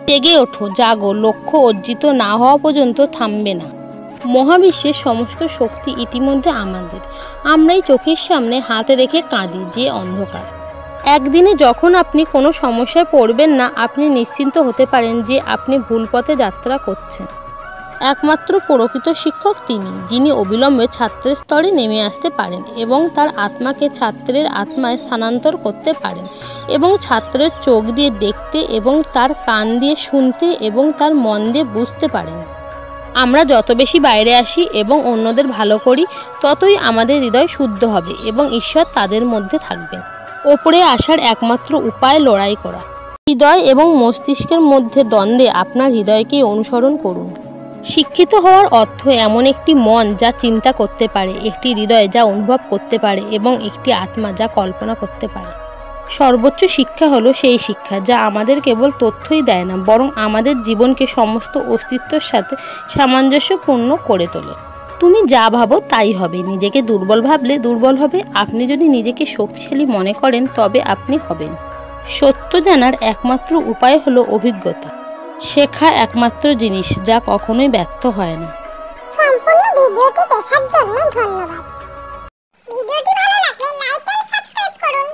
জেগে ওঠো, জাগো, লক্ষ্য অর্জিত না হওয়া পর্যন্ত থামবে না। মহাবিশ্বের সমস্ত শক্তি ইতিমধ্যে আমাদের, আমরাই চোখের সামনে হাতে রেখে কাঁদি যে অন্ধকার। একদিনে যখন আপনি কোনো সমস্যায় পড়বেন না, আপনি নিশ্চিন্ত হতে পারেন যে আপনি ভুল পথে যাত্রা করছেন। একমাত্র প্রকৃত শিক্ষক তিনি, যিনি অবিলম্বে ছাত্রের স্তরে নেমে আসতে পারেন এবং তার আত্মাকে ছাত্রের আত্মায় স্থানান্তর করতে পারেন, এবং ছাত্রের চোখ দিয়ে দেখতে এবং তার কান দিয়ে শুনতে এবং তার মন দিয়ে বুঝতে পারেন। আমরা যত বেশি বাইরে আসি এবং অন্যদের ভালো করি, ততই আমাদের হৃদয় শুদ্ধ হবে এবং ঈশ্বর তাদের মধ্যে থাকবেন। ওপরে আসার একমাত্র উপায় লড়াই করা। হৃদয় এবং মস্তিষ্কের মধ্যে দ্বন্দ্বে আপনার হৃদয়কেই অনুসরণ করুন। শিক্ষিত হওয়ার অর্থ এমন একটি মন যা চিন্তা করতে পারে, একটি হৃদয় যা অনুভব করতে পারে এবং একটি আত্মা যা কল্পনা করতে পারে। সর্বোচ্চ শিক্ষা হলো সেই শিক্ষা যা আমাদের কেবল তথ্যই দেয় না, বরং আমাদের জীবনকে সমস্ত অস্তিত্বের সাথে সামঞ্জস্যপূর্ণ করে তোলে। তুমি যা ভাবো তাই হবে। নিজেকে দুর্বল ভাবলে দুর্বল হবে। আপনি যদি নিজেকে শক্তিশালী মনে করেন তবে আপনি হবেন। সত্য জানার একমাত্র উপায় হলো অভিজ্ঞতা। শেখা একমাত্র জিনিস যা কখনোই ব্যর্থ হয় না। সম্পূর্ণ ভিডিওটি দেখার জন্য ধন্যবাদ। ভিডিওটি ভালো লাগলে লাইক এন্ড সাবস্ক্রাইব করুন।